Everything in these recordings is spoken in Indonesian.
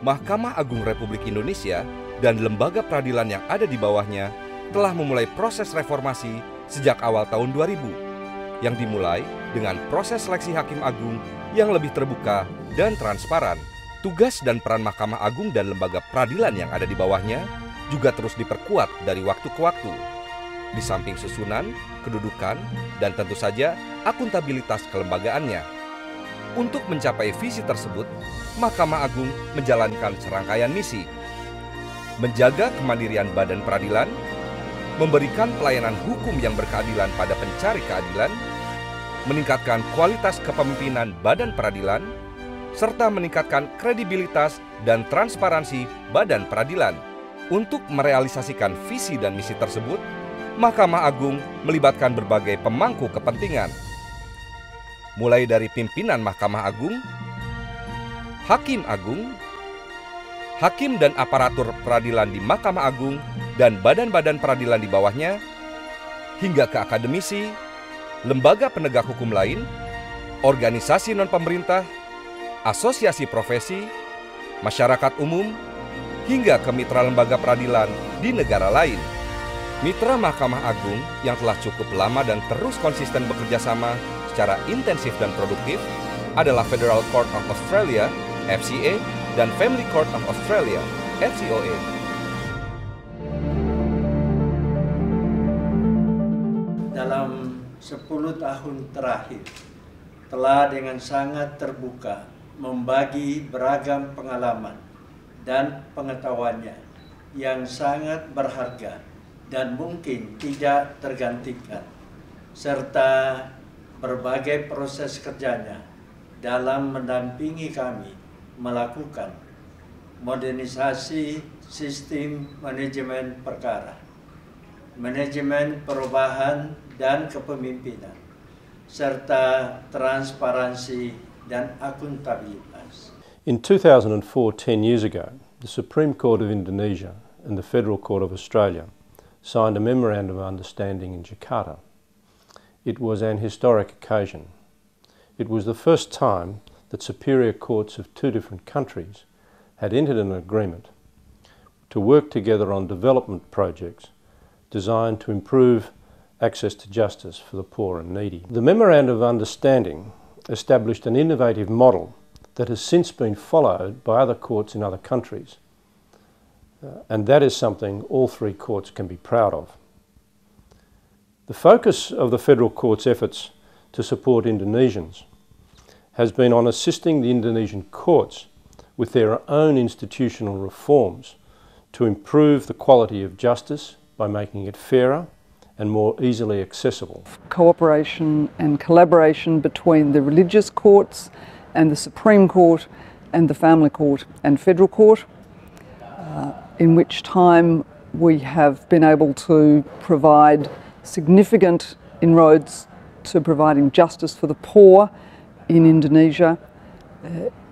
Mahkamah Agung Republik Indonesia dan lembaga peradilan yang ada di bawahnya telah memulai proses reformasi sejak awal tahun 2000, yang dimulai dengan proses seleksi hakim agung yang lebih terbuka dan transparan. Tugas dan peran Mahkamah Agung dan lembaga peradilan yang ada di bawahnya juga terus diperkuat dari waktu ke waktu. Di samping susunan, kedudukan, dan tentu saja akuntabilitas kelembagaannya. Untuk mencapai visi tersebut, Mahkamah Agung menjalankan serangkaian misi. Menjaga kemandirian badan peradilan, memberikan pelayanan hukum yang berkeadilan pada pencari keadilan, meningkatkan kualitas kepemimpinan badan peradilan, serta meningkatkan kredibilitas dan transparansi badan peradilan. Untuk merealisasikan visi dan misi tersebut, Mahkamah Agung melibatkan berbagai pemangku kepentingan, mulai dari pimpinan Mahkamah Agung, Hakim Agung, hakim dan aparatur peradilan di Mahkamah Agung dan badan-badan peradilan di bawahnya, hingga ke akademisi, lembaga penegak hukum lain, organisasi non-pemerintah, asosiasi profesi, masyarakat umum, hingga ke mitra lembaga peradilan di negara lain. Mitra Mahkamah Agung yang telah cukup lama dan terus konsisten bekerja sama secara intensif dan produktif adalah Federal Court of Australia, FCA, dan Family Court of Australia, FCOA. Dalam 10 tahun terakhir, telah dengan sangat terbuka membagi beragam pengalaman dan pengetahuannya yang sangat berharga dan mungkin tidak tergantikan, serta berbagai proses kerjanya dalam mendampingi kami melakukan modernisasi sistem manajemen perkara, manajemen perubahan dan kepemimpinan, serta transparansi dan akuntabilitas. In 2004, 10 years ago, the Supreme Court of Indonesia and the Federal Court of Australia signed a Memorandum of Understanding in Jakarta. It was an historic occasion. It was the first time that superior courts of two different countries had entered an agreement to work together on development projects designed to improve access to justice for the poor and needy. The Memorandum of Understanding established an innovative model that has since been followed by other courts in other countries. And that is something all three courts can be proud of. The focus of the Federal Court's efforts to support Indonesians has been on assisting the Indonesian courts with their own institutional reforms to improve the quality of justice by making it fairer and more easily accessible. Cooperation and collaboration between the religious courts and the Supreme Court and the Family Court and Federal Court, in which time we have been able to provide significant inroads to providing justice for the poor in Indonesia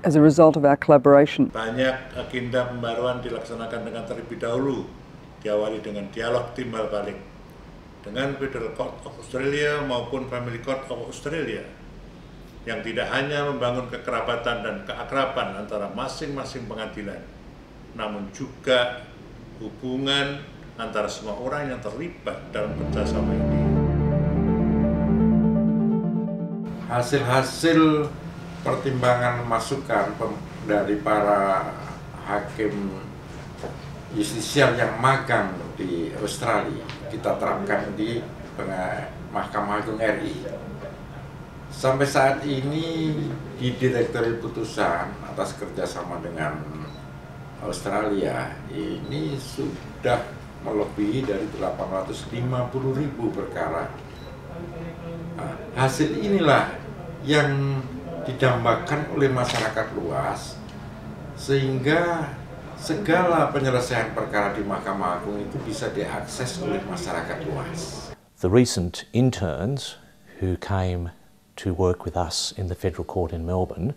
as a result of our collaboration. Banyak agenda pembaruan dilaksanakan dengan terlebih dahulu, diawali dengan dialog timbal balik dengan Federal Court of Australia maupun Family Court of Australia, yang tidak hanya membangun kekerabatan dan keakraban antara masing-masing pengadilan, namun juga hubungan antara semua orang yang terlibat dalam kerjasama ini. Hasil-hasil pertimbangan masukan dari para hakim justisial yang magang di Australia kita terapkan di Mahkamah Agung RI. Sampai saat ini di Direktorat Putusan atas kerjasama dengan Australia ini sudah melebihi dari 850.000 perkara. Nah, hasil inilah yang didambakan oleh masyarakat luas, sehingga segala penyelesaian perkara di Mahkamah Agung itu bisa diakses oleh masyarakat luas. The recent interns who came to work with us in the Federal Court in Melbourne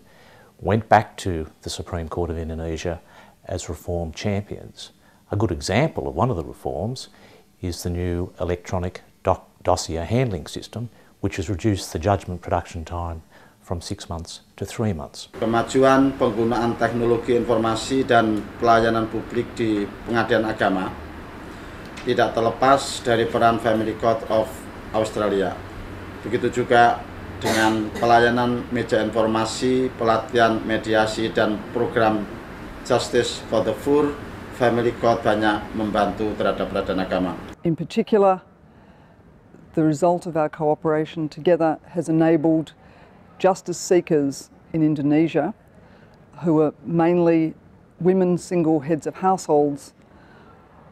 went back to the Supreme Court of Indonesia as reform champions. A good example of one of the reforms is the new electronic dossier handling system, which has reduced the judgment production time from 6 months to 3 months. Kemajuan penggunaan teknologi informasi dan pelayanan publik di pengadilan agama tidak terlepas dari peran Family Court of Australia. Begitu juga dengan pelayanan meja informasi, pelatihan mediasi, dan program Justice for the Poor, Family Court banyak membantu terhadap peradilan agama. In particular, the result of our cooperation together has enabled justice seekers in Indonesia, who are mainly women single heads of households,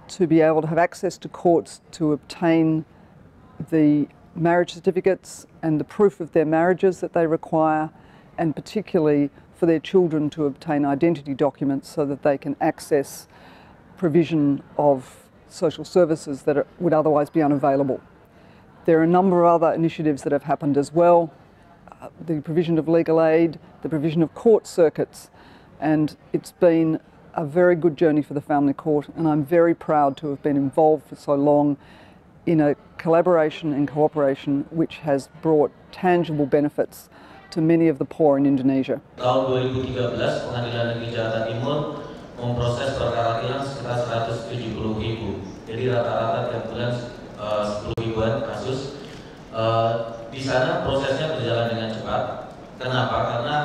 to be able to have access to courts to obtain the marriage certificates and the proof of their marriages that they require, and particularly for their children to obtain identity documents so that they can access provision of social services that would otherwise be unavailable. There are a number of other initiatives that have happened as well. The provision of legal aid, the provision of court circuits, and it's been a very good journey for the Family Court, and I'm very proud to have been involved for so long in a collaboration and cooperation which has brought tangible benefits to many of the poor in Indonesia. Tahun 2013, Pengadilan Negeri Jakarta Timur memproses perkara hilang sekitar 170.000. Jadi rata-rata tiap bulan 10.000-an kasus. Di sana prosesnya berjalan dengan cepat. Kenapa? Karena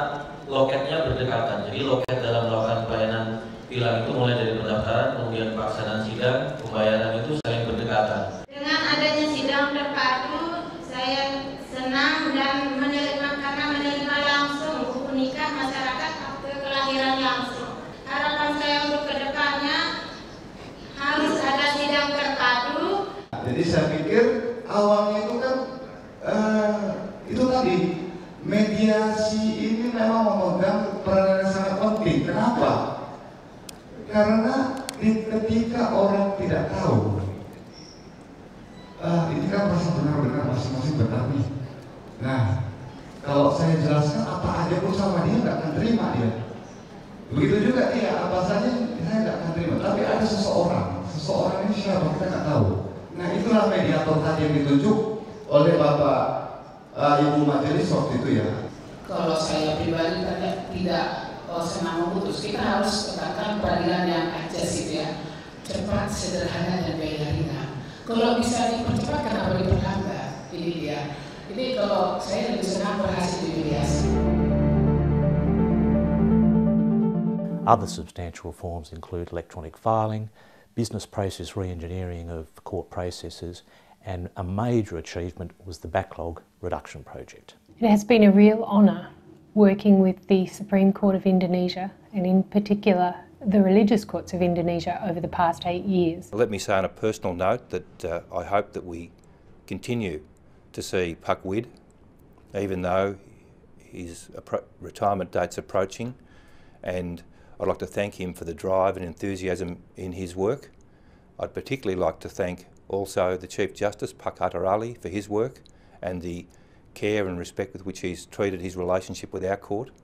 loketnya berdekatan. Jadi loket dalam melakukan pelayanan tilang itu mulai dari pendaftaran, kemudian pelaksanaan sidang, pembayaran itu saling berdekatan. Dengan adanya sidang terpadu, saya senang dan karena menerima langsung buku nikah masyarakat akte kelahiran langsung. Harapan saya untuk kedepannya harus ada sidang terpadu. Jadi saya pikir awalnya itu kan itu tadi mediasi ini memang memegang peran yang sangat penting. Kenapa? Karena ketika orang tidak tahu, ini kan merasa benar-benar masing-masing benar nih. Nah, kalau saya jelaskan apa aja pun sama dia nggak akan terima dia. Begitu juga dia, apa saja saya nggak akan terima. Tapi ada seseorang ini siapa kita nggak tahu. Nah, itulah mediator tadi yang ditunjuk oleh Bapak Ibu Majelis waktu itu ya. Kalau saya pribadi tidak senang memutus, kita harus tegakkan peradilan yang ajas gitu ya, cepat, sederhana, dan biaya ringan. Kalau bisa dipercepat, kenapa diperlambat? Ini dia. Jadi kalau saya lebih senang berhasil di mediasi. Other substantial reforms include electronic filing, business process re-engineering of court processes, and a major achievement was the backlog reduction project. It has been a real honour working with the Supreme Court of Indonesia, and in particular the religious courts of Indonesia over the past 8 years. Let me say on a personal note that I hope that we continue to see Pak Wid, even though his retirement date's approaching, and I'd like to thank him for the drive and enthusiasm in his work. I'd particularly like to thank also the Chief Justice, Pak Hatta Ali, for his work and the care and respect with which he's treated his relationship with our court.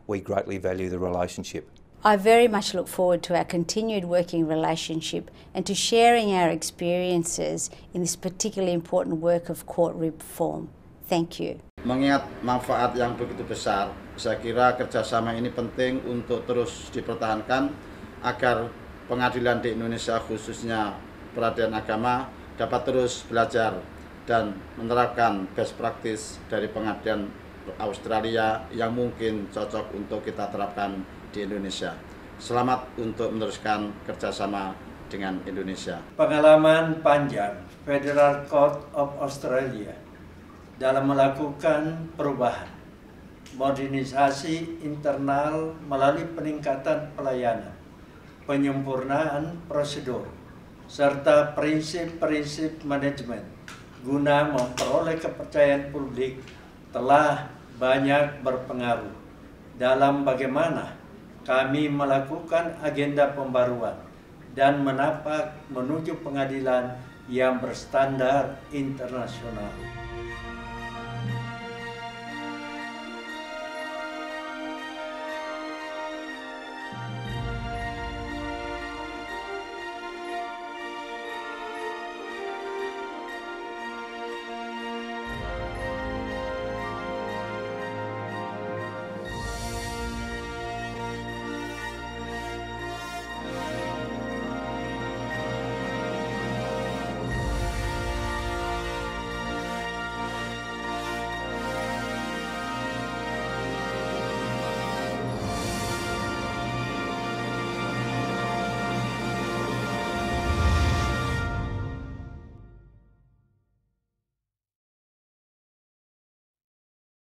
We greatly value the relationship. I very much look forward to our continued working relationship and to sharing our experiences in this particularly important work of court reform. Thank you. Mengingat manfaat yang begitu besar, saya kira kerjasama ini penting untuk terus dipertahankan agar pengadilan di Indonesia, khususnya peradilan agama, dapat terus belajar dan menerapkan best practice dari pengadilan Australia yang mungkin cocok untuk kita terapkan di Indonesia. Selamat untuk meneruskan kerjasama dengan Indonesia. Pengalaman panjang Federal Court of Australia dalam melakukan perubahan, modernisasi internal melalui peningkatan pelayanan, penyempurnaan prosedur, serta prinsip-prinsip manajemen guna memperoleh kepercayaan publik telah banyak berpengaruh dalam bagaimana kami melakukan agenda pembaruan dan menapak menuju pengadilan yang berstandar internasional.